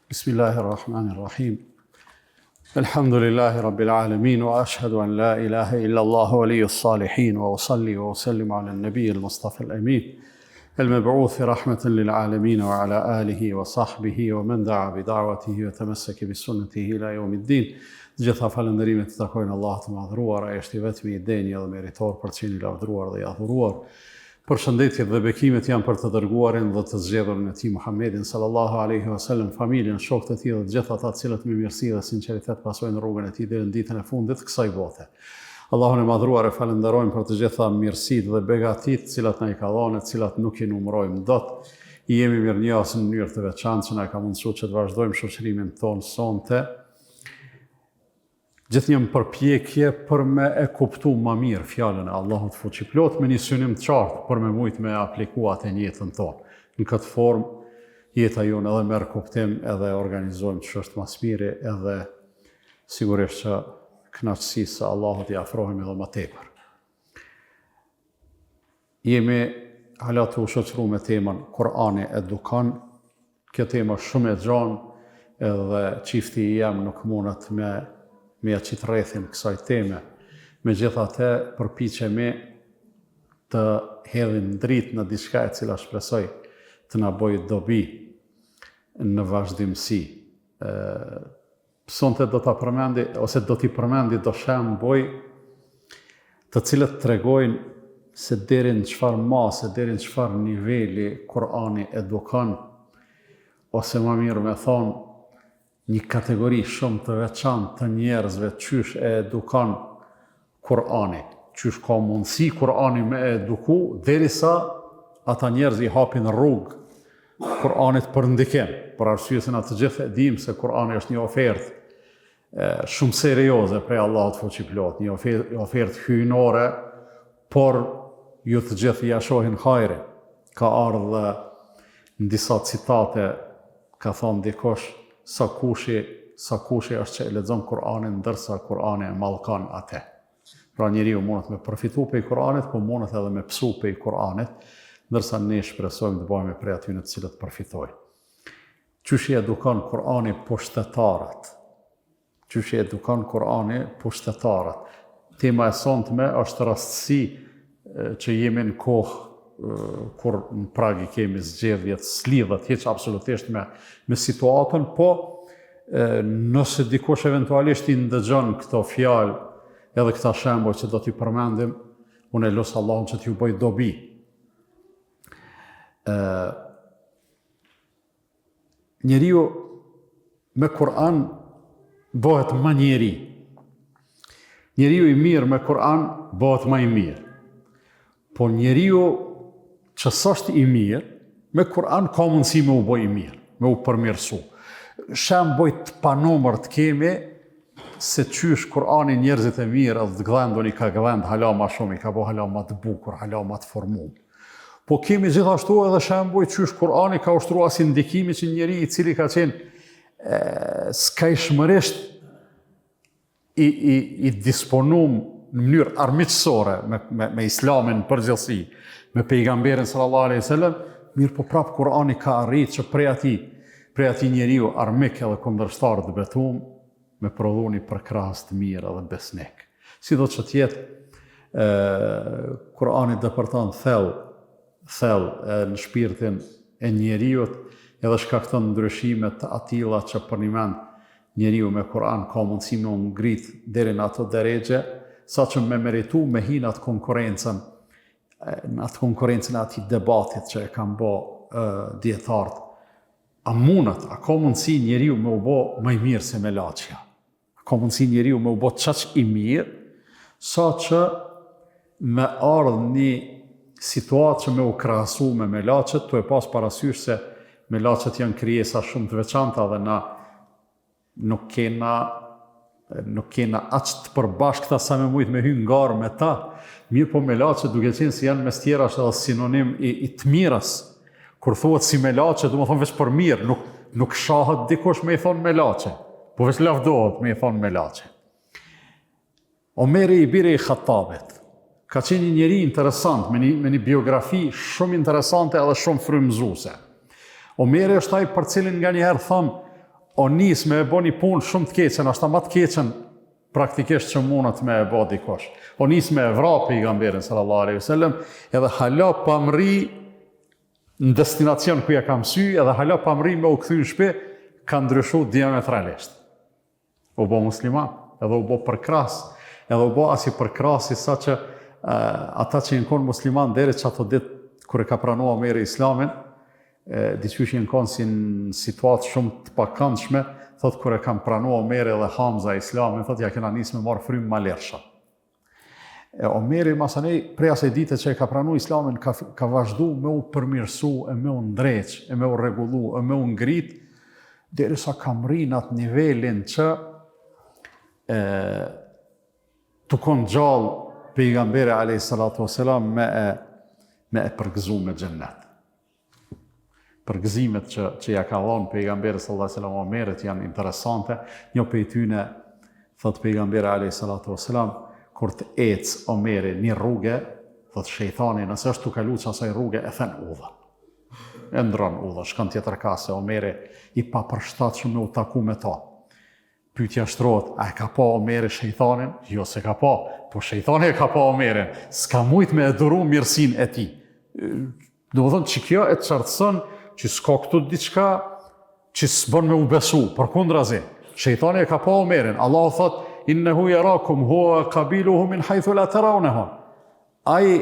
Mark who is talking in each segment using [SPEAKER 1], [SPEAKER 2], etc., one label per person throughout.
[SPEAKER 1] Bismillahirrahmanirrahim. Alhamdulillahi rabbil alamin wa ashhadu an la ilaha illa Allah waliyyus salihin wa usalli wa usallim ala an-nabiyyil mustafa al-amin al-mab'uth rahmatan lil alamin wa ala alihi wa sahbihi wa man da'a bi da'watihi wa tamassaka bi sunnatihi ila yawmiddin. Gjitha falënderimet të takojnë Allahut të madhruar, ai është i vetmi i denjë dhe meritor për të qenë i lavdëruar dhe i adhuruar. Përshëndetjet dhe bekimet janë për të dërguarin dhe të zgjedhurin e tij Muhammedin sallallahu alaihi wasallam, familjen, shokët e tij dhe të gjithë ata të cilët me mirësi dhe sinqeritet pasojnë rrugën e tij deri në ditën e fundit të kësaj bote. Allahun e madhruar e falenderojmë për të gjitha mirësitë dhe begatitë të cilat na i ka dhënë, të cilat nuk i numërojmë dot. I jemi mirënjohës në mënyrë të veçantë që na ka mundësuar që të vazhdojmë shoqërimin tonë sonte. Gjithnjë përpjekje për me e kuptu më mirë fjalën e Allahut fuqiplot me një synim të qartë për me mujt me aplikuat e jetën tonë. Në këtë formë, jeta jonë edhe merr kuptim edhe organizojmë që është mas miri edhe sigurisht që kënaqësisë së Allahut i afrohemi edhe më tepër. Jemi hala të shoqëruar me temën Kur'ani edukon. Kjo tema shumë e gjanë edhe çifti jam nuk mundet me ja qitë rrethin kësaj teme. Megjithatë, përpiqemi të hedhim dritë në diçka e cila shpresoj të na bëjë dobi në vazhdimsi. Sonte do ta përmendi ose do t'i përmendi do shembuj të cilët tregojnë se deri në çfarë mase, deri në çfarë niveli Kur'ani edukon, ose më mirë me thonë një kategori shumë të veçantë të njerëzve qysh e edukon Kur'ani, qysh ka mundësi Kur'ani me eduku, derisa ata njerëz i hapin rrugë Kur'anit për ndikim, për arsye se na të gjithë e dimë se Kur'ani është një ofertë shumë serioze prej Allahut fuqiplot, një ofertë hyjnore, por ju të gjithë ja shohin hajrin. Ka ardhur në disa citate, ka thonë dikush, sa kushi është që e lexon Kur'anin, ndërsa Kur'ani e mallkon atë. Pra njeriu mundet me përfitu prej Kur'anit, po mundet edhe me psu prej Kur'anit, ndërsa ne shpresojmë të bëhemi prej atyre të cilët përfitojnë. Qysh i edukon Kur'ani pushtetarët? Qysh i edukon Kur'ani pushtetarët? Tema e sonte është rastësi që jemi në kohë kur në prag i kemi zgjedhjet, s'lidhet hiç absolutisht me situatën, po nëse dikush eventualisht i ndëgjon këto fjalë edhe këta shembuj që do t'i përmendim, unë e lut Allahun që t'ju bëj dobi. Njeriu me Kur'an bëhet më njeri. Njeriu i mirë me Kur'an bëhet më i mirë. Po njeriu që s'është i mirë, me Kur'an ka mundësi me u bë i mirë, me u përmirësu. Shembuj të panumër të kemi se qysh Kur'ani njerëzit e mirë edhe të gdhendun i ka gdhend hala ma shumë, i ka bo hala ma të bukur, hala ma të formum. Po kemi gjithashtu edhe shembuj qysh Kur'ani ka ushtruar si ndikimi që njeri i cili ka qenë skajshmërisht i disponum në mënyrë armiqësore me islamin përgjithësi, me pejgamberin sallallahu alaihi wasallam, mirë po prap Kur'ani ka arritë që prej ati njeriu armik edhe kundërshtar të betuar me prodhu një përkrahës të mirë edhe besnik. Si do që tjetë, Kur'ani dëpërton thellë në shpirtin e njeriut edhe shkakton ndryshimet të atilla që për një mend njeriu me Kur'an ka mundësi me ngrit deri në ato deregje, sa që me meritu me hin atë konkurencën, në atë konkurencën e ati debatit që e kam bo dietarët. A mundet, a ka mundësi njeriu me u bo më i mirë se me laçja? A ka mundësi njeriu me u bo qaq i mirë, sa që me ardhë një situatë që me u krahasu me laçet, tu e pas parasysh se me laçet janë krijesa shumë të veçanta dhe na nuk kena aq të përbashkëta sa me mujt me hyrë ngarë me ta, mirë po me laçet duke qenë se janë mes tjerash edhe sinonim i të mirës. Kur thuhet si me laçe, do të thonë veç për mirë, nuk shahet dikush me i thonë me laçe. po veç lavdohet me i thonë me laçe. Omeri ibn Khattabit ka qenë një njeri interesant, me një biografi shumë interesante edhe shumë frymëzuese. Omeri është ai për cilin nga njëherë thonë, o nis me e bo një punë shumë të keqen, ashta ma të keqen praktikisht që mundet me e bo dikosh. O nis me e vra pejgamberin sallallahu alaihi wasallam, edhe hala pa mri në destinacion ku ja kam sy, edhe hala pa mri me u kthy në shtëpi, ka ndryshu diametralisht. U bo musliman, edhe u bo përkras, edhe u bo as i përkrasi sa që ata që jenë konë musliman deri që ato ditë kër e ka pranua Omeri Islamin, diqysh jenë konë si në situatë shumë të pakëndshme, thot kër e kam pranua Omeri dhe Hamza Islamin, thot ja kena nisë me marë frymë malersha. Omeri masanej, prej asaj dite që e ka pranu Islamin, ka vazhdu me u përmirësu, e me u ndreq, e me u regullu, e me u ngrit, deri sa ka mrin atë nivelin që të konë gjallë pejgamberi a.s. me e përgëzu me xhennet. Përgëzimet që ja ka dhonë pejgamberi s.a.s. Omerit janë interesante. Një prej tyne, thot pejgamberi a.s. kur të ecë Omeri një rrugë, thot shejtani, nëse është të kalu që asaj rrugë, e thënë udha. E ndron udha, shkën tjetër ka se Omeri i pa përshtat shumë me u taku me ta. Pyetja shtrohet, a e ka pa Omeri shejtanin? Jo, se ka pa, po shejtani e ka pa Omerin. S'ka mujt me e duru mirësin e ti. Do më thënë që kjo e të qartësën që s'ka këtu diçka që s'bën me u besu, për kundrazi. Shejtani e ka pa Omerin. Allah thot, innehu yarakum huwa qabiluhu min haythu la tarawnahu. Ai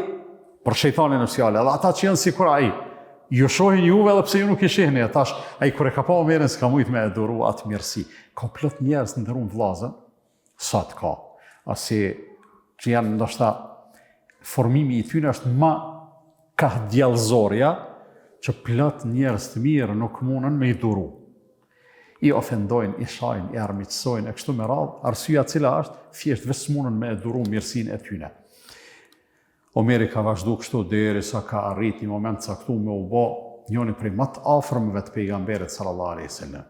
[SPEAKER 1] për shejtanin në fjallë, edhe ata që janë si kur ai, ju shohin juve edhe pse ju nuk i shihni, tash ai kur e ka pa Omerin s'ka mujt me e duru atë mirësi. Ka plot njerëz në ndërun vllazën, sa të ka. Asi që janë ndoshta formimi i tyre është ma ka djallëzorja që plot njerëz të mirë nuk mundën me i duru. I ofendojnë, i shajnë, i armiqsojnë, e kështu me radhë, arsyeja cila është thjesht vetëm mundën me e duru mirësinë e tyre. Omeri ka vazhdu kështu deri sa ka arrit një moment caktu me u bë njëri prej më të afërmëve të pejgamberit sallallahu alaihi wasallam.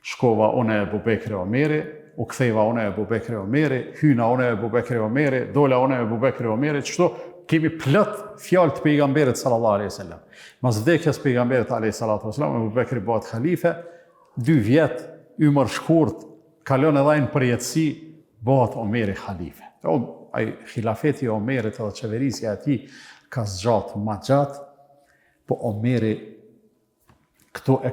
[SPEAKER 1] Shkova une e Abu Bekri Omeri, u ktheva une e Abu Bekri Omeri, hyna une e Abu Bekri Omeri, dola une e Abu Bekri Omeri, kështu kemi plot fjalë të pejgamberit sallallahu alaihi wasallam. Mas vdekjes pejgamberit alaihi salatu wasallam, Abu Bekri bëhet halife, 2 vjet, ymër shkurt, kalon edhe ai në përjetësi, bëhet Omeri halife. Ai khilafeti i Omerit edhe qeverisja e tij ka zgjatë më gjatë, po Omeri këtu e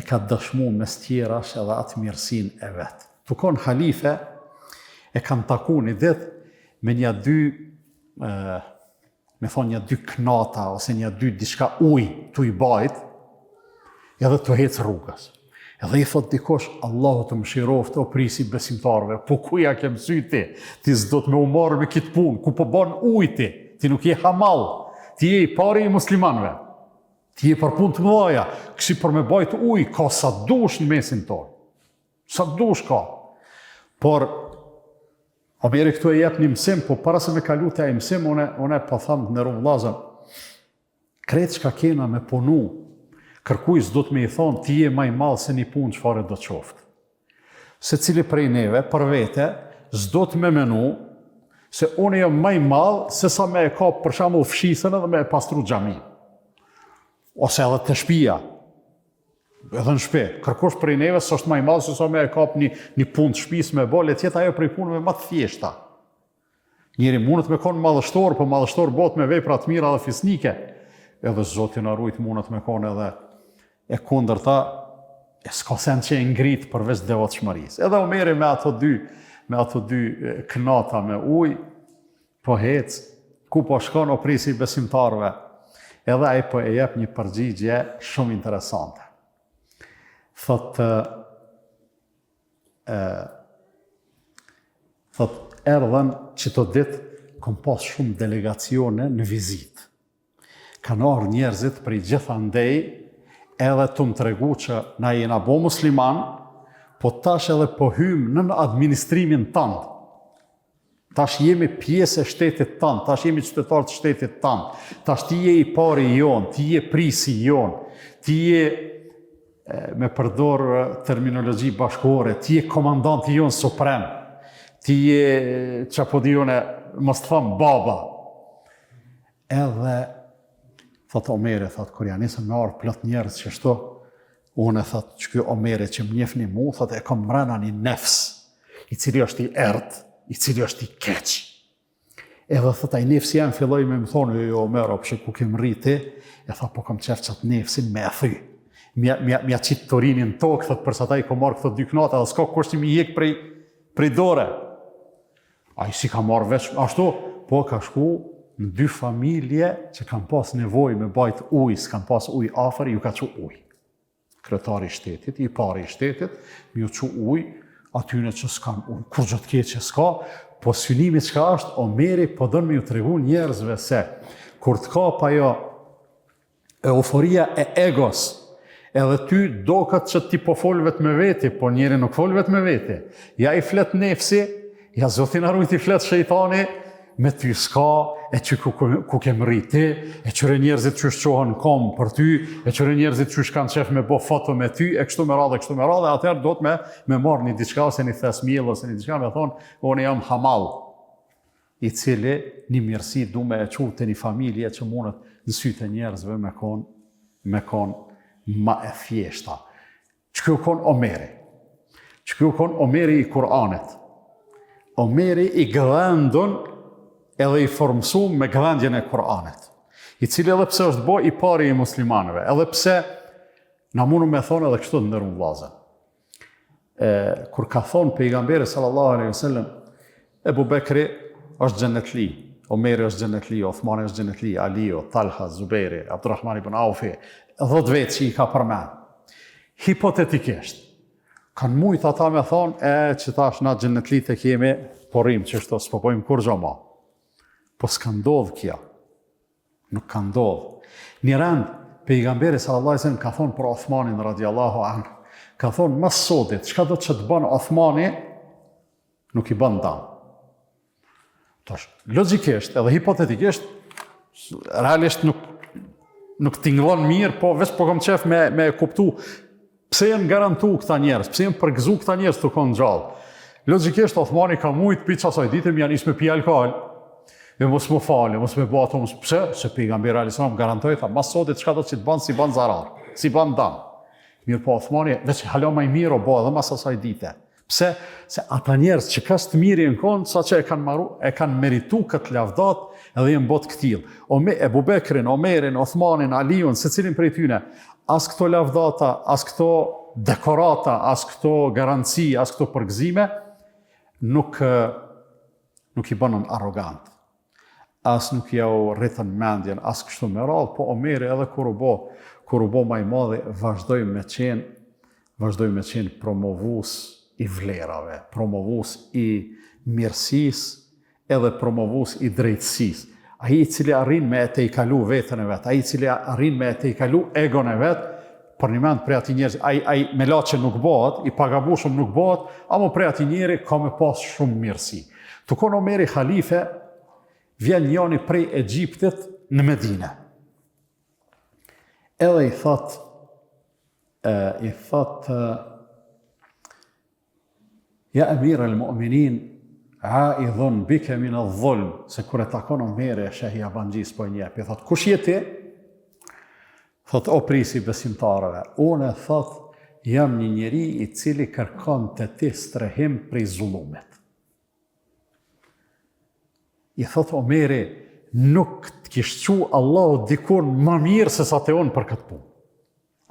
[SPEAKER 1] ka dëshmu mes tjerash edhe atë mirësin e vetë. Tu konë halife, e kanë taku një ditë me një dy, me thonë një dy knata, ose një dy diçka ujë të i bajt, edhe të hecë rrugës. Edhe i thot dikosh, Allahu të mëshiroft o prisi besimtarve, po ku ja ke mësy ti s'do të me u marrë me kitë punë, ku po ban ujti, ti nuk je hamal, ti je i pari i muslimanve, ti je për punë të mëdhaja, kësi për me bajt uj, ka sa dush në mesin tonë, sa dush ka. Por, Omeri këtu e jep një mësim, po para se me kalu të e mësim, une po thamë të në rumë lazën, kretë që ka kena me punu, kërkuj s'do të me i thonë, ti je maj malë se një punë qëfare do qoftë. Se cili prej neve, për vete, s'do të me menu, se unë jam maj malë, se sa me e ka për shambull fshisën edhe me e pastru xhamin. Ose edhe të shtëpia, edhe në shtëpi. Kërkosh prej neve, s'është maj malë, se sa me e ka një punë të shtëpisë me bole, tjetë ajo prej punëve më të thjeshta. Njeri mundet me konë madhështor, po madhështor bot me vepra të mira dhe fisnike. Edhe Zoti na ruajt mundet me konë edhe e kundërta, s'ka sen që e ngrit përveç devotshmërisë. Edhe Omeri me ato dy knata me ujë, po hec, ku po shkon o prisi besimtarve. Edhe ai po e jep një përgjigje shumë interesante. Thot, erdhen që të ditë kom pas shumë delegacione në vizitë. Kanë ardhur njerëzit prej gjitha ndej, edhe të më tregu që na jena bo musliman, po tash edhe po hymë në administrimin tanë. Tash jemi pjesë e shtetit tanë, tash jemi qytetarë të shtetit tanë, tash ti je i pari jonë, ti je prisi jonë, ti je me përdor terminologji bashkore, ti je komandanti jonë suprem, ti je që po dijone, mos të thëmë baba. Edhe, thot Omeri, thot, kur janë nisën me arë plot njerës që shto, unë thot, që kjo Omeri që më njefni mu, thot, e kom mrena një nefs, i cili është i erdë, i cili është i keq. Edhe thot, ai nefsi jam filloj me më thonë, jo Omero, përshe ku kem rriti, e thot, po kom qef qatë nefsin me e thy. Mja qitë torinin tokë, thot, përsa ta i ko marrë këto 2 knata, edhe s'ka kushti mi jek prej dore. A i si ka marrë veç, ashtu, po ka shku në 2 familje që kanë pas nevoj me bajt ujë, s'kanë pas ujë afer, ju ka që ujë. Kretari i shtetit, i pari i shtetit, mi ju që ujë, atyne që s'kanë ujë, kur gjëtë keq që s'ka, po synimi që ka është, Omeri po dënë me ju të regu njerëzve se, kur të ka pa jo euforia e egos, edhe ty do këtë që ti po folë vetë me veti, po njeri nuk folë vetë me veti. Ja i flet nefsi, ja zotin arrujt i flet shejtani, me ty s'ka, e që ku kem rriti, e qëre njerëzit që shqohën kom për ty, e qëre njerëzit që shkanë qef me bo foto me ty, e kështu me radhe, atëherë do të me marrë një diçka, ose një thesmil, ose një diçka, me thonë, unë jam hamal, i cili një mirësi du me e qutë një familje që mundet në sytë e njerëzve me kon ma e thjeshta. Që kjo kon Omeri? Që kjo kon Omeri i Kur'anit? Omeri i gëdhendun edhe i formësum me gëdhendjen e Kur'anit, i cili edhe pse është bo i pari i muslimanëve, edhe pse na mundu me thonë edhe kështu të ndërun vlazën. Kur ka thonë pejgamberi sallallahu alaihi wasallam, Ebu Bekri është xhenetli, Omeri është xhenetli, Othmani është xhenetli, Aliu, Talha, Zuberi, Abdurrahman ibn Aufi, 10 vetë që i ka përmen. Hipotetikisht, kanë mujtë ata me thonë, që tash na xhenetlit e kemi, porim që shto, s'po pojmë kur gjo ma. Po s'ka ndodhë kja. Nuk ka ndodhë. Një rend, pejgamberi sallallahu alaihi wasallam ka thonë për Othmanin radiallahu anhu, ka thonë, mas sotit, çka do që të banë Othmani, nuk i banë danë. Tash, logikisht, edhe hipotetikisht, realisht nuk t'inglon mirë, po veç po kom qef me kuptu pse jenë garantu këta njerës, pse jenë përgëzu këta njerës të konë gjallë. Logikisht, Othmani ka mujtë pi qasaj ditëm, janë isë me pi alkohol, e mos më falë, mos me bo ato, pse? Se pejgamberi alayhis salam garantoj, tha, mas sotit çka do që të banë, si banë zarar, si banë danë. Mirë po Othmani, veç hala maj mirë o bo, edhe mas asaj dite. Pse? Se ata njerës që kas të mirë në konë, sa që e kanë meritu këtë lavdat, edhe jenë botë këtil. Ebu Bekrin, Omerin, Othmanin, Aliun, se cilin prej tyne, as këto lavdata, as këto dekorata, as këto garanci, as këto përgëzime, nuk i bënën arrogant. As nuk jau rritën mendjen, as kështu me radhë, po Omeri edhe kur u bo maj madhi, vazhdoj me qenë promovus i vlerave, promovus i mirësis, edhe promovus i drejtësis. Ai i cili arrin me e te i kalu vetën e vetë, ai i cili arrin me e te i kalu egon e vetë, për një mend prej ati njerëz, ai me laçe nuk bëhet, i pagabushëm nuk bëhet, ama prej ati njeri ka me pas shumë mirësi. Të konë Omeri Khalife, vjen njani prej Egjiptit në Medine. Edhe i thot, ja emir al-mu'minin, aidhun bike min adh-dhulm, se kur e takon Omeri e shehi Abangjis po njep. I thot, kush je ti? Thot, o prisi besimtarëve, unë thot, jam një njeri i cili kërkon të ti strehim prej zullumit. I thot Omeri, nuk të kishtë qu Allahu dikun më mirë se sa të unë për këtë punë.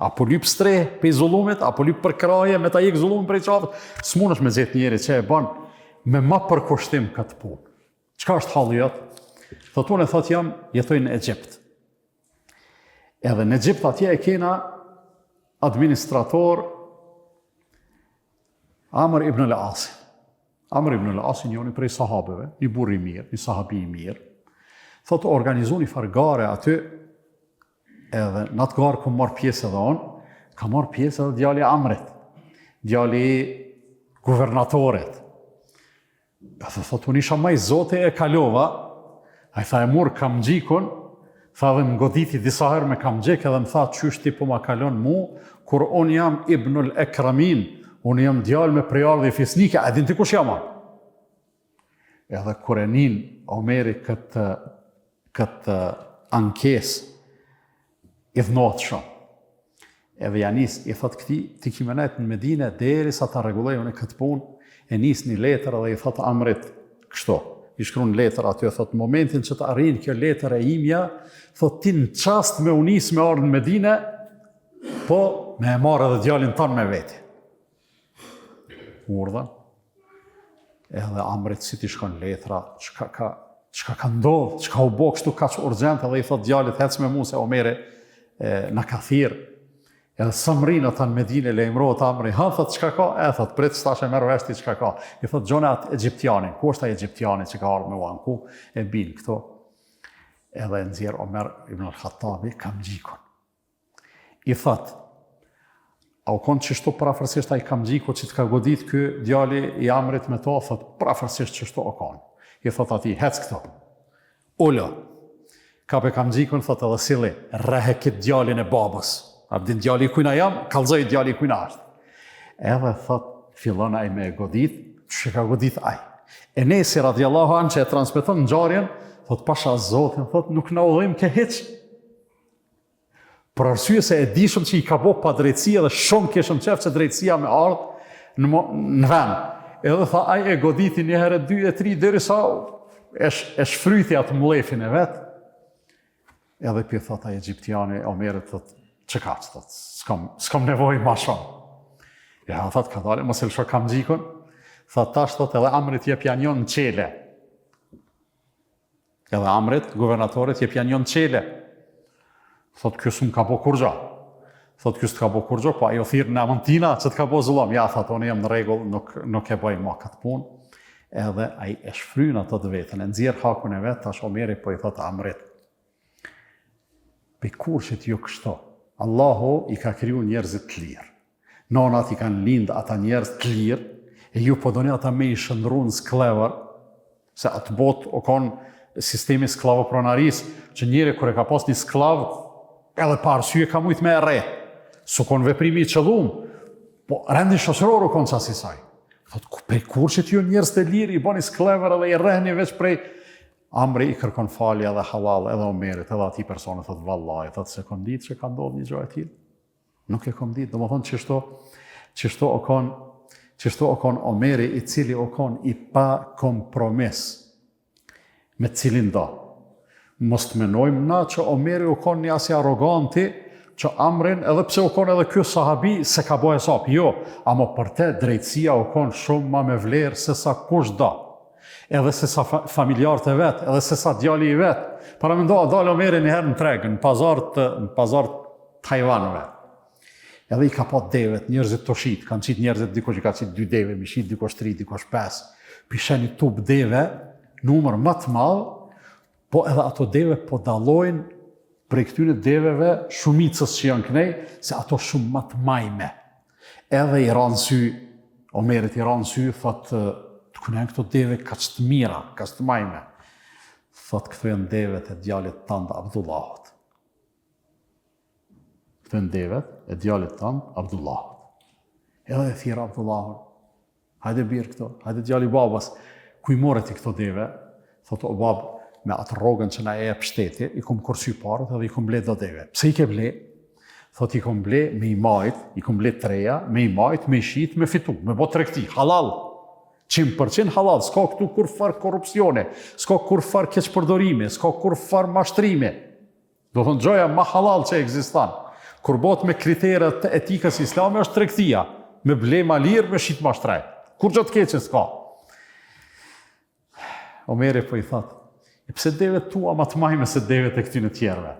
[SPEAKER 1] Apo lyp streh për zullumit, apo lyp për kraje, me ta jek zullumin për i qafët, s'mun është me zetë njeri që e banë me ma përkushtim këtë punë. Qka është halli jëtë? Thot unë thot jam, jetoj në Egjipt. Edhe në Egjipt atje e kena administrator Amr ibn al-Asi. Amr ibn al-Asi njoni prej sahabeve, një burri mirë, një sahabi mirë. Thot organizu një fargare aty, edhe në atë garë ku marrë pjesë edhe onë, ka marrë pjesë edhe djali Amrit, djali guvernatorit. Thot, unë isha maj zote e kalova, a i tha e murë kam gjikun, Tha dhe më goditi disa herë me kam gjek edhe më tha qysh ti po ma kalon mu, kur unë jam Ibnul Ekramin, unë jam djalë me prejardhje dhe fisnike, a din ti kush jam anë? Edhe kur e nin Omeri këtë ankes, i dhnohet shumë. Edhe janis, i thot këti, ti kime nejtë në Medine, deri sa ta regulloj unë këtë punë, e nis një letër edhe i thot Amrit kështu. I shkruan letër aty, thot, në momentin që të arrin kjo letër e imja, thot, ti në qast me unis me orë në Medine, po me e marrë edhe djalin tonë me veti. Urdhën, edhe Amrit si ti shkon letra, çka ka ndodhë, çka u bo kështu kaq urgjent, edhe i thot djalit, hec me mu se Omeri në ka thirë. Edhe sa mrinë ata në Medine, lejmërohet Amri, thot, çka ka? Thot, prit s'tash e merr vesh ti çka ka. I thot, gjone atë Egjiptianin, ku është ai Egjiptiani që ka ardhur me uan, ku e bin këto? Edhe nxjerr Omer ibn al-Khattabi kamxhikun. I thot, a u konë qështu parafërsisht ai kamxhiku që të ka godit ky djali i Amrit me to, thot, parafërsisht qështu o konë. I thot ati, hec këto, ulo, kape kamxhikun, thot edhe sili, rrehe këtë djalin e babës. Abdin djali i kujna jam, kallzoj djali i kujna është. Edhe thot, fillon ai me godit, që ka godit ai. Enesi radiallahu anë që e transmeton ngjarjen, thot, pasha Zotin, thot, nuk na udhim ke hiç. Për arsye se e dishëm që i ka bo pa drejtësia dhe shumë keshëm qef që drejtësia me ardhë në vend. Edhe tha, ai e goditi një herë, 2 e 3, deri sa e shfryti atë mlefin e vetë. Edhe për thot, ai Egjiptiani, Omerit, thot, që ka që, thot, s'kam nevoj ma shumë. Ja, thot, ka dale, mos e lësho kamxhikun, thot, tash, thot, edhe Amrit jep janjon në qele. Edhe Amrit, guvernatorit, jep janjon në qele. Thot, kjo s'm ka bo kur gjo. Thot, kjo s'ka bo kur gjo, po ajo thirë në Amantina që t'ka bo zullom. Ja, thot, unë jam në regull, nuk e bëj ma këtë punë. Edhe ai e shfryn ato të vetën, e nxjerr hakun e vetë, tash Omeri po i thot Amrit. Pe kur që t'ju kështo, Allahu i ka kriju njerëzit të lirë. Nonat i kanë lindë ata njerëz të lirë, e ju po doni ata me i shëndru në sklever, se atë botë o konë sistemi sklavopronaris, që njëri kër e ka pas një sklav, edhe pa arsye ka mujt me e re. Su konë veprimi i qëllum, po rendi shoqëror u konë qasi saj. Thot, prej kur që t'ju njerëz të lirë, i bani sklever edhe i rehni veç prej... Amri i kërkon falje edhe halal, edhe Omerit, edhe ati personet, thot, vallaj, thot, se kom ditë që ka ndodhë një gjë e tillë. Nuk e kom ditë, do më thonë qështu o kon Omeri, i cili o kon i pa kompromis me cilin do. Mos të menojmë na që Omeri o kon një asi aroganti, që Amrin, edhe pse o kon edhe kjo sahabi, se ka bo hesap, jo, ama për te drejtësia o kon shumë ma me vlerë se sa kush do. Edhe se sa familjarët e vetë, edhe se sa djali i vetë. Para me ndoha dalë Omeri njëherë në tregë, në pazar Tajvanëve. Edhe i ka pa devet, njerëzit të shqitë, kanë qitë njerëzit, dikush i ka qitë 2 deve, mi shqitë, dikush 3, dikush 5. Pishen një tup deve, numër më të madhë, po edhe ato deve po dalojnë prej këtyre deveve shumicës që janë kënej, se ato shumë më të majme. Edhe i ranë sy, Omerit i ranë sy, thotë, të kënën këto deve ka që të mira, ka që të majme. Thot, këto janë devet e djallit tënd Abdullahut. Këto janë devet e djallit tënd Abdullahut. Edhe e thira Abdullahut. Hajde birë këto, hajde djalli babas. Kuj more ti këto deve? Thot, o babë, me atë rogën që na e pështeti, i kom kursy parët edhe i kom ble do deve. Pse i ke ble? Thot, i kom ble me i majt, i kom ble 3, me i majt, me i shit, me fitu, me bo tregti, halal. 100% halal, s'ka këtu kur far korupcione, s'ka kur far keqpërdorime, s'ka kur far mashtrime. Do thonë gjoja ma halal që ekzistan. Kur bot me kriteret të etikës islame është tregtia, me ble ma lirë, me shit mashtrej. Kur gjo të keqe s'ka. Omeri po i thot, e pse devet tua ma të majme se devet e këtyne tjerve?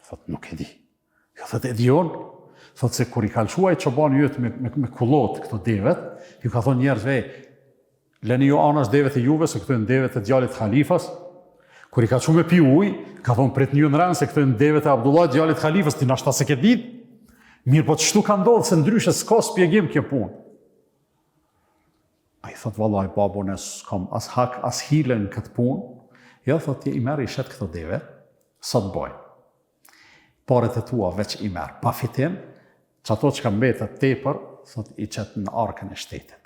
[SPEAKER 1] Thot, nuk e di. Jo, thot, e di onë. Thot se kur i kalquaj që banë jëtë me kullot këto devet, ju ka thonë njerëzve, leni jo anash devet e juve, se këto e në devet e djallit Khalifas. Kur i ka që me pi uj, ka thonë pret një në rënë, se këto e në devet e Abdullah djallit Khalifas, ti nashta se ke dit. Mirë, po që shtu ka ndodhë, se ndryshe s'ka spjegim kjo punë. A i thot, vallaj, babone, s'kam as hak, as hile në këtë punë, Jo, thot, i merë i shetë këto deve, sot bojnë. Paret e tua veç i merë, pa fitim, që ato që ka mbetet tepër, thot, i qetë në arkën e shtetit.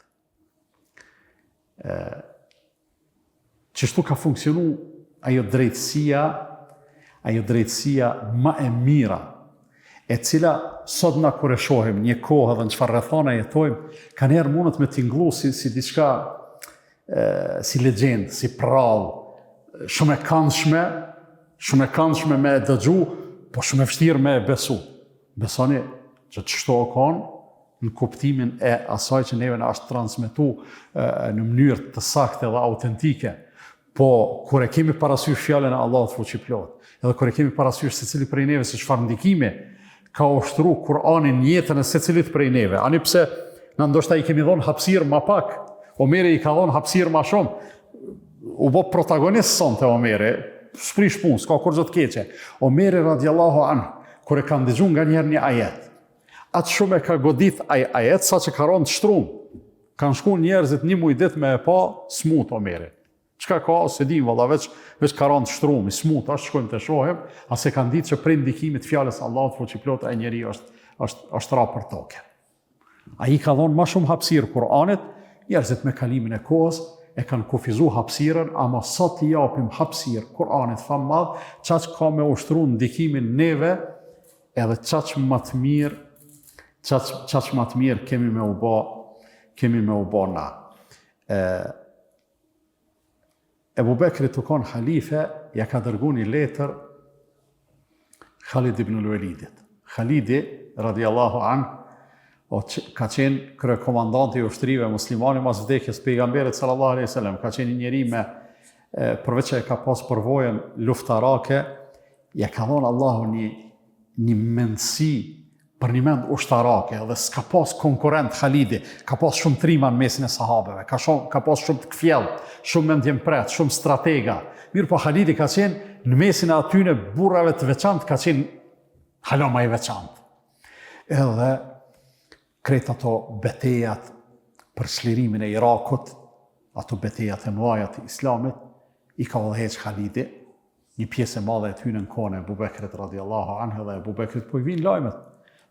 [SPEAKER 1] Qështu ka funksionu ajo drejtësia ma e mira, e cila sot na kur e shohim një kohë dhe në çfarë rrethana jetojmë, ka njerë mundet me t'inglu si diçka, si legjendë, si prallë, shumë e këndshme me dëgju, po shumë e vështirë me besu. Besoni që çështo o kanë në kuptimin e asaj që neve na është transmetu në mënyrë të saktë dhe autentike. Po, kur e kemi parasysh fjalën e Allahut fuqiplot, edhe kur e kemi parasysh secili prej neve se çfarë ndikimi ka ushtru Kur'anin jetën e secilit prej neve. Ani pse na ndoshta i kemi dhënë hapësirë ma pak, Omeri i ka dhënë hapësirë ma shumë. U bë protagonist sonte Omeri, s'prish punë, s'ka kur gjë të keqe. Omeri radiallahu anhu, kur e ka ndëgjuar nga njerë një ajet, atë shumë e ka godit ajet sa që ka rënë të shtrum. Kanë shku njerëzit një muj ditë me e pa smut Omeri. Çka ka, se dim valla, veç ka rënë të shtrum, i smut, ashtë shkojmë të shohim, ase kanë ditë që prej ndikimit fjalës Allahut fuqiplot e njeri është ra për toke. Ai ka dhënë ma shumë hapësirë Kur'anit, njerëzit me kalimin e kohës e kanë kufizu hapësirën, ama sot i japim hapësirë Kur'anit fa madh, çaq ka me ushtru ndikimin neve, edhe çaq më të mirë kemi me u bë na. Ebu Bekri të konë halife, ja ka dërgu një letër Khalid ibn al-Walidit. Khalidi, radiallahu anhu, ka qenë kryekomandanti i ushtrive muslimani mas vdekjes pejgamberit sallallahu alaihi wasallam, ka qenë një njeri me, përveç që e ka pas përvojën luftarake, ja ka dhonë Allahu një mendësi për një mend ushtarake, dhe s'ka pas konkurent Khalidi, ka pas shumë trima në mesin e sahabeve, ka pas shumë të këfjellë, shumë mendjem pret, shumë stratega. Mirë po Khalidi ka qenë në mesin e atyne burrave të veçantë, ka qenë haloma i veçantë. Edhe krejt ato betejat për çlirimin e Irakut, ato betejat e mëdha të Islamit, i ka udhëheq Khalidi, një pjesë e madhe e tyne në kohën e Ebu Bekrit radiallahu anhu, dhe Ebu Bekrit po i vinë lajmet.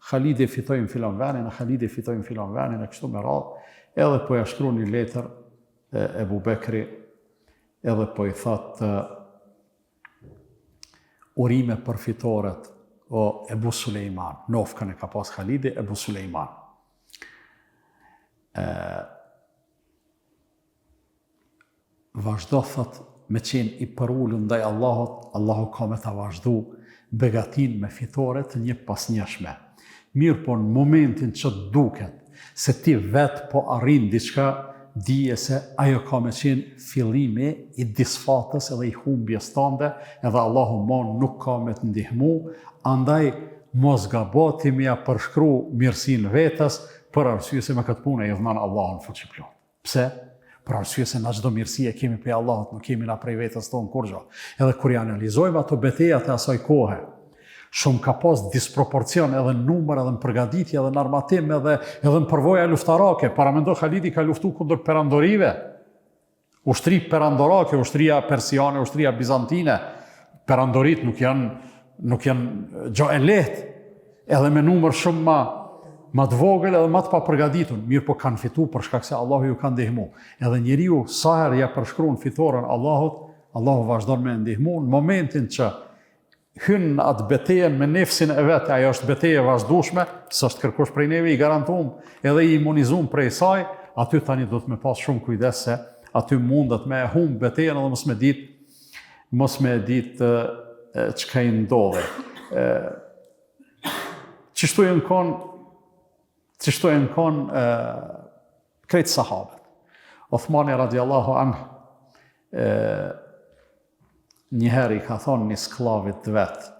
[SPEAKER 1] Khalidi fitojnë filan venin, Khalidi fitojnë filan venin, e kështu me radhë, edhe po ja shkru një letër Ebu Bekri, edhe po i thot urime për fitoret o Ebu Sulejman, nofkën e ka pas Khalidi, Ebu Sulejman. Vazhdo, thot, me qenë i përullë ndaj Allahut, Allahu ka me ta vazhdu begatin me fitoret një pas njëshme. Mirë po në momentin që duket se ti vetë po arrin diçka, dije se ajo ka me qenë fillimi i disfatës edhe i humbjes tande, edhe Allahu mon nuk ka me të ndihmu, andaj mos gaboti me ja përshkru mirësin vetës, për arsye se me këtë punë e dhënon Allahun fuqiplot. Pse? Për arsye se na çdo mirësi e kemi prej Allahut, nuk kemi na prej vetës tonë kurrë. Edhe kur i analizojmë ato betejat e asaj kohe, shumë ka pas disproporcion edhe në numër, edhe në përgatitje, edhe në armatim, edhe në përvoja luftarake. Paramendo Khalidi ka luftu kundër perandorive. Ushtri perandorake, ushtria persiane, ushtria bizantine. Perandorit nuk janë gjo e lehtë, edhe me numër shumë ma të vogël edhe ma të pa përgatitur. Mirë po kanë fitu për shkak se Allahu ju ka ndihmu. Edhe njeriu sa herë ja përshkruan fitoren Allahut, Allahu vazhdon me ndihmu në momentin që hynë atë betejen me nefsin e vetë, ajo është beteje vazhdueshme, s'është kërkush prej neve, i garantum edhe i imunizum prej saj, aty tani do të me pas shumë kujdes se aty mundet me humb betejen edhe mos me ditë çka i ndodhe. Qështu e në konë krejtë sahabët. Othmani radiallahu anhu, njëherë i ka thonë një sklavit të vetë.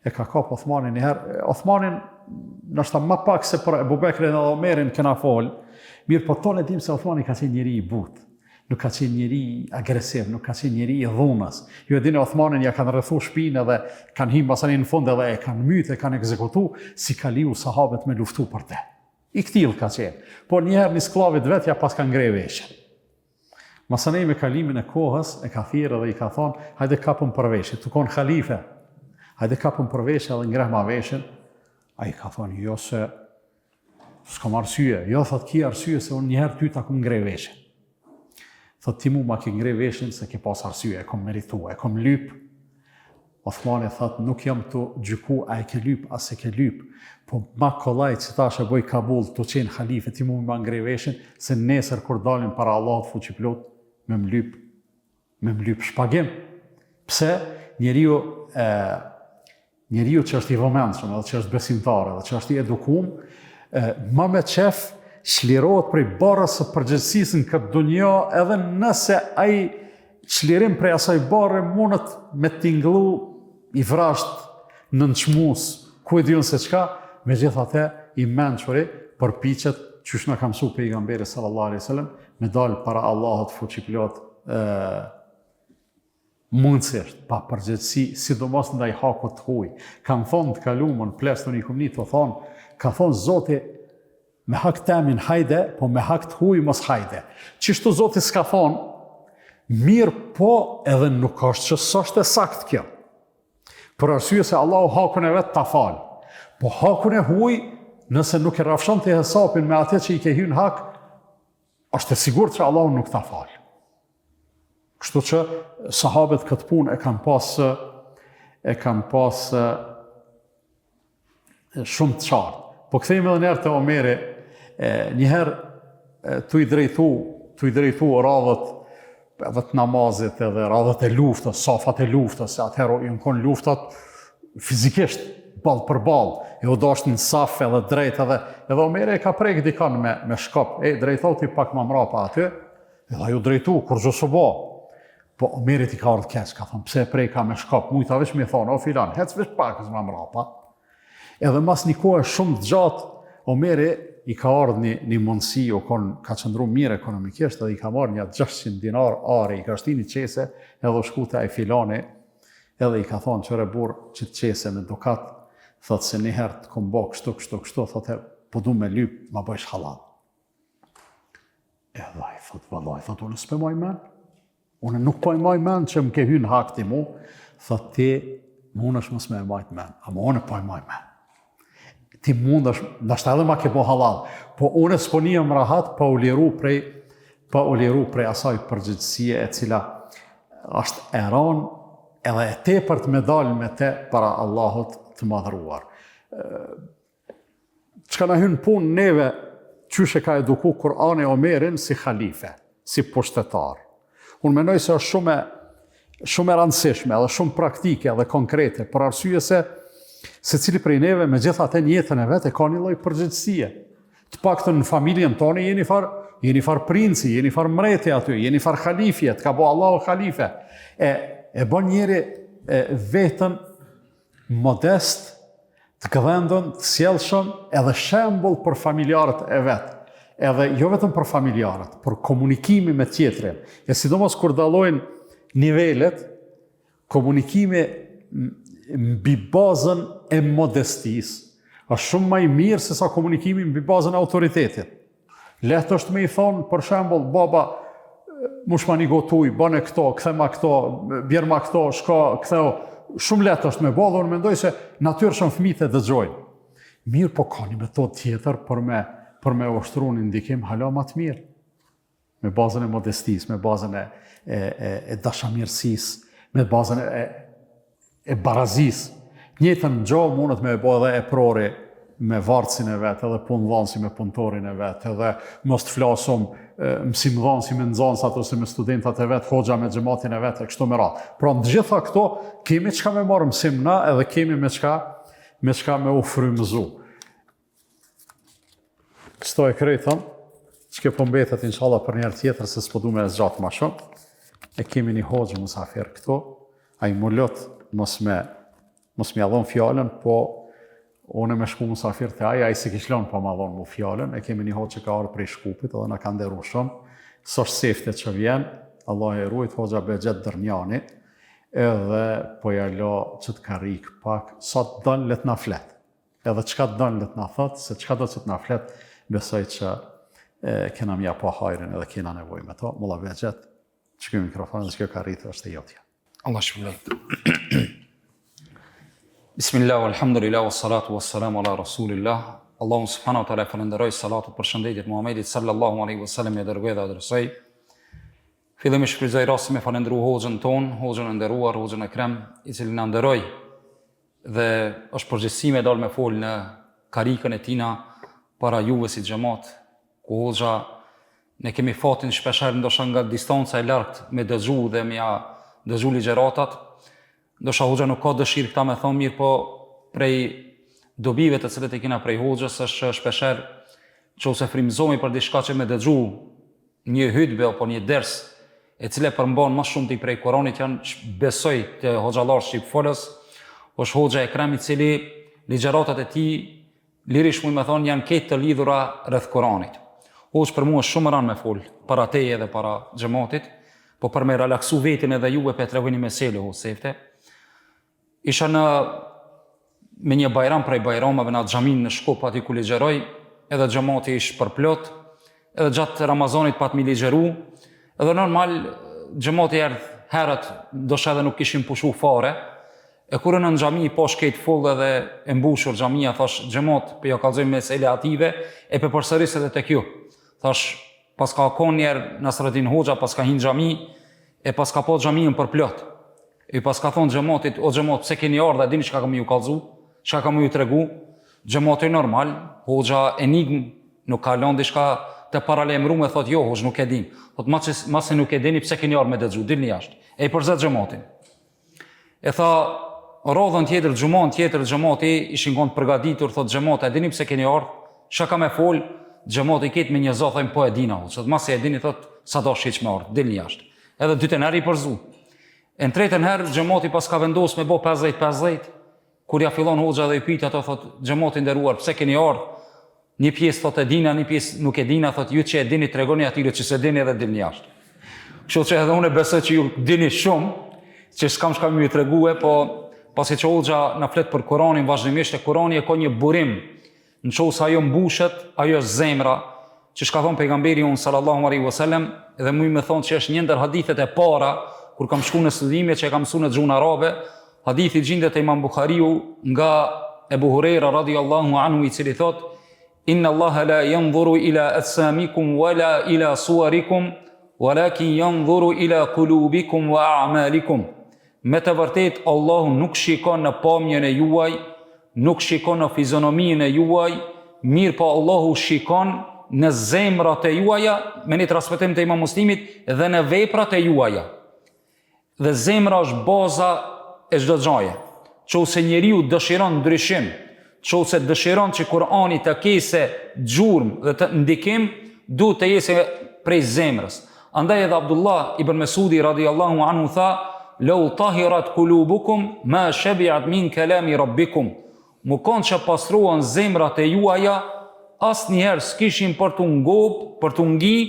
[SPEAKER 1] E ka kap Othmanin njëherë. Othmanin nështë ma pak se për Ebu Bekrin edhe Omerin këna folë, mirë po tonë e dim se Othmani ka qenë njëri i butë, nuk ka qenë njëri agresiv, nuk ka qenë njëri i dhunës. Ju e dini Othmanin ja kanë rrethu shpinë edhe kanë himë basani në fund edhe e kanë mytë, e kanë ekzekutu, si ka liu sahabët me luftu për te. I këtil ka qenë. Por njëherë një sklavit vetë ja pas kanë ngrej veshën. Masanej me kalimin e kohës, e ka thirrë dhe i ka thonë, hajde kapëm për veshje, të konë khalife, hajde kapëm për veshje edhe ngreh ma veshin. A i ka thonë, jo se s'kam arsye, jo thot ki arsye se unë njëherë ty ta kom ngrej veshin. Thot ti mu ma ki ngrej veshin se ke pas arsye, e kom meritu, e kom lyp. Othmani thot, nuk jam të gjyku a e ke lyp, as e ke lyp, po ma kollaj që ta shë boj Kabul të qenë khalife, ti mu ma ngrej veshin, se nesër kur dalin para Allahut fuqi plot, me m'lyp shpagim. Pse? Njeriu që është i vëmendshëm, edhe që është besimtar, edhe që është i edukum, ma me qef çlirohet prej barrës së përgjegjësisë në këtë dunjë, edhe nëse ai çlirim prej asaj barre mundet me tingëllu i vrasht në nënçmues, ku e diun se çka, megjithatë i mençuri përpiqet, qysh na ka mësuar pejgamberi sallallahu alaihi wasallam, me dal para Allahut fuqi plot mundësisht, pa përgjegjësi, sidomos ndaj hakut të huaj. Kam thonë të kalumën, plestën i kumni të thonë, ka thonë Zoti, me hak temin hajde, po me hak të huaj mos hajde. Qishtu Zoti s'ka thonë, mirë po edhe nuk është që s'është e sakt kjo. Për arsye se Allahu hakun e vetë ta falë. Po hakun e huaj, nëse nuk e rafshon të hesapin me atë që i ke hyrë hak, është e sigurt që Allahu nuk ta falë. Kështu që sahabët këtë punë e kanë pas shumë të qartë. Po kthejmë edhe njerë të Omeri, njëherë të i drejtu radhët edhe të namazit edhe radhët e luftës, safat e luftës, se atëherë i në konë luftat fizikisht, ballë për ballë, e u dashtë në saf edhe drejt edhe Omeri e ka prejkë dikan me shkop, drejtoti pak ma mrapa aty, edhe ju drejtu, kur gjësë bo. Po Omerit i ka ardhë keq, ka thonë, pse e prejka me shkop, mujta veç me thonë, o filan, hec veç pak ma mrapa. Edhe mas një kohë shumë të gjatë, Omeri i ka ardhë një mundësi, ka qëndru mirë ekonomikisht, edhe i ka marrë një 600 dinar are, i ka shti një qese, edhe u shkute a i filani, edhe i ka thonë, qëre burë që të qese me dukat, thotë se një herë të kom bo kështu, thotë, po du me lyp, ma bëjsh halal. Edhe i thotë, vallaj, thotë, unë s'pe maj men, unë nuk po e maj men që më ke hynë hak ti mu, thotë ti, mund është mos me e majt men, ama unë po e maj men. Ti mund është, ndashtë edhe ma ke bo halal, po unë s'po një më rahat pa u liru prej asaj përgjithësie e cila është eran edhe e te për të medal me te para Allahut të madhruar. Çka na hynë punë neve, qyshe ka eduku Kur'ani Omerin si khalife, si pushtetar. Unë menoj se është shumë e rëndësishme, edhe shumë praktike dhe konkrete, për arsye se cili prej neve me gjitha atë jetën e vetë e ka një lloj përgjegjësie. Të paktën në familjen tonë jeni far princi, jeni far mreti aty, jeni far khalifje, të ka bo Allahu khalife. E bën njeri vetën modest, të këdhendën, të sjellshëm, edhe shembull për familjarët e vetë. Edhe jo vetëm për familjarët, për komunikimi me tjetrin. E sidomos kur dallojnë nivelet, komunikimi mbi bazën e modestisë është shumë më i mirë se sa komunikimi mbi bazën e autoritetit. Lehtë është me i thonë, për shembull, baba, mush ma një gotuj, bane këto, kthema këto, bjerma këto, shka, ktheo, shumë lehtë është me bo, dhe unë mendoj se natyrshëm fëmijët e dëgjojnë. Mirë, po ka një metodë tjetër për me ushtru një ndikim hala ma të mirë. Me bazën e modestisë, me bazën e dashamirësisë, me bazën e barazisë. Njëtën gjohë mundet me e bo edhe e prori me vartësin e vetë, edhe punëdhënësi me punëtorin e vetë, edhe mos të flasum mësimdhënësi me nxënësat ose me studentat e vetë, hoxha me xhamatin e vetë, e kështu me radhë. Pra në gjitha këto, kemi çka me marrë mësim na, edhe kemi me çka me u frymëzu. Kështu e krejtëm, që ke po mbetet inshallah për njerë tjetër, se s'po du me e zgjatë ma shumë. E kemi një hoxhë musafir këto, a i mullot mos me adhon fjallën, po unë me shku musafir të aja, a i se kishlon po me adhon mu fjallën, e kemi një hoxhë që ka arë prej Shkupit, edhe na ka nderu shumë, s'është sefte që vjen, Allah e rujt, hoxha Begjet Dërnjani, edhe po jalo që të karik pak, sa të dënë let na flet, edhe qka të dënë let na thot, se qka do që të na flet, besoj që kena mja pa hajrin edhe kena nevoj me to. Mulla Begjet, që ky mikrofon që ka rritë është e jotja.
[SPEAKER 2] Allah shpëlbej. Bismillah, alhamdulillah, wassalatu wassalamu ala rasulillah. Allahu subhanahu wa taala falenderoj, salatu për shëndetjet Muhamedit sallallahu alaihi wasallam e dërgoi dhe adresoi. Fillimisht shfrytëzoj rastin me falendëru hoxhën ton, hoxhën e nderuar, hoxhën Ekrem, i cili na nderoi dhe është përgjegjësi me dal me fol në karikën e tina para juve si xhamat, ku hoxha ne kemi fatin shpeshherë ndoshta nga distanca e largët me dëgju dhe me dëgju ligjëratat. Ndoshta hoxha nuk ka dëshirë këta me thonë mirë, po prej dobive të cilët e kena prej hoxhës është shpeshherë nëse frymëzohemi për diçka që me dëgju një hutbë apo një ders e cila përmban më shumë prej Kuranit, janë besoj të hoxhallar shqip folës, është hoxha Ekrem, i cili ligjëratat e tij lirisht mund të thonë janë këtë të lidhura rreth Kuranit. Hoxh për mua shumë rënë me fol para teje dhe para xhamatit, po për me relaksu vetin edhe juve pe tregoni meselë hoxh sefte. Isha me një bajram prej bajramave në xhamin në Shkup aty ku ligjëroj, edhe xhamati ish përplot, edhe gjatë Ramazanit pat mi ligjëru, edhe normal xhamati erdh herët, ndoshta edhe nuk kishin pushu fare. E kur në xhami po shkejt full edhe e mbushur xhamia, thash xhamat, po ja kallzojmë mesele ative e pe përsëris edhe tek ju. Thash pas ka kon njerë Nasreddin Hoxha, pas ka hin xhami e pas ka po xhamin përplot. E pas ka thonë xhamatit, o xhamat, pse keni ardhur, dini çka kam ju kallzu, çka kam ju tregu. Xhamati normal, hoxha enigm, nuk ka lënë diçka të paralajmëruar, thotë jo, hoxh nuk e din. Thotë mas se nuk e dini, pse keni ardhur me dëgju, dilni jashtë. E i përzet xhamatin. E tha, rodhën tjetër, xhumon tjetër, xhamati ishin gon përgatitur, thotë xhamati, a dini pse keni ardhur? Çka kam e fol? Xhamati ket me një zot, thojmë po e dina, thotë mas se e dini, thotë sa do shiç me ardh, dilni jashtë. Edhe dytën herë i përzu. E në tretën herë xhamati pas ka vendos me bë 50-50, kur ja fillon hoxha dhe i pyet ato, thotë xhamati nderuar, pse keni ardhur? Një pjesë thotë e dina, një pjesë nuk e dina, thotë ju që e dini tregoni atyre që se dini edhe dilni jashtë. Kështu që edhe unë besoj që ju dini shumë, që s'kam çka më tregue, po pasi që hoxha na flet për Kur'anin vazhdimisht, e Kur'ani e ka një burim, nëse ajo mbushet, ajo është zemra, që shka thonë pejgamberi unë sallallahu alaihi wasallam, edhe mu i me thonë që është një ndër hadithet e para, kur kam shku në studime që e kam mësuar në gjuhën arabe, hadithi gjendet e Imam Buhariu nga Ebu Hurajra radhiyallahu anhu, i cili thot: Inna Allaha la yanzuru ila ajsamikum wala ila suwarikum, walakin yanzuru ila qulubikum wa a'malikum. Me të vërtet Allahu nuk shikon në pamjen e juaj, nuk shikon në fizionominë e juaj, mirë po Allahu shikon në zemrat e juaja, me një transmetim të Imam Muslimit, dhe në veprat e juaja. Dhe zemra është baza e çdo gjaje. Nëse njeriu dëshiron ndryshim, nëse dëshiron që Kur'ani të kese gjurmë dhe të ndikim, duhet të jese prej zemrës. Andaj edhe Abdullah ibn Mesudi radhiyallahu anhu tha: "Law tahirat qulubukum ma shabi'at min kalami rabbikum." Mu kanë që pastruan zemrat e juaja, asnjëherë s'kishin për të ngop, për të ngi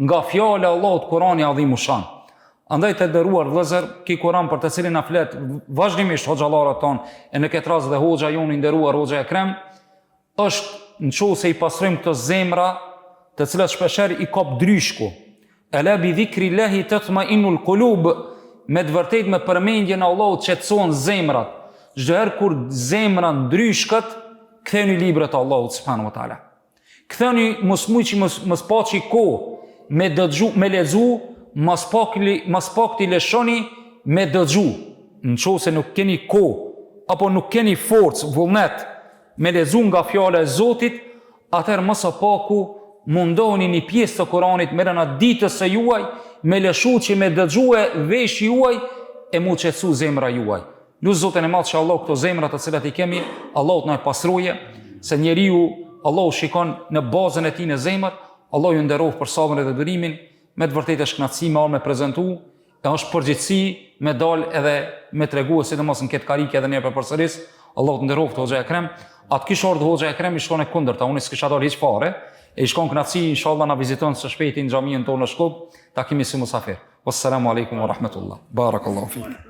[SPEAKER 2] nga fjala e Allahut Kur'ani Adhimu Shan. Andaj të nderuar vëllezër, ky Kur'an për të cilin na flet vazhdimisht hoxhallarët tonë, e në këtë rast dhe hoxha jonë i nderuar, hoxha Ekrem, është nëse i pastrojmë këto zemra, të cilat shpeshherë i kap dryshku. Ala bi dhikrillahi tatma'innul qulub, me të vërtetë me përmendjen e Allahut qetësohen zemrat. Çdo herë kur zemra ndryshkët, ktheni librat e Allahut subhanahu wa taala. Ktheni mos paçi kohë me dëgju, me lexu, mas pak t'i leshoni me dëgju. Nëse nuk keni kohë apo nuk keni forcë, vullnet me lexu nga fjala e Zotit, atëherë mos së paku mundohuni një pjesë të Kuranit me rëna ditës së juaj, me leshu që me dëgjue vesh juaj e mu qetësu zemra juaj. Lusë Zotin e Madh që Allah këto zemra të cilat i kemi, Allah të na e pasruje, se njeriu Allah shikon në bazën e tij në zemër. Allah ju nderoj për sabrin dhe durimin, me të vërtetë është kënaqësi me prezantu, e është përgjithësi me dal edhe me tregu, sidomos në këtë karike edhe ne për përsëris. Allah të nderoj Hoxha Ekrem. Atë kish ardhur Hoxha Ekrem i shkon e kundërta, unë s'kisha dalë hiç fare, e i shkon kënaqësi, inshallah na viziton së shpejti në xhamin tonë në Shkup, takimi si musafir. Wassalamu alaikum wa rahmatullah. Barakallahu fik.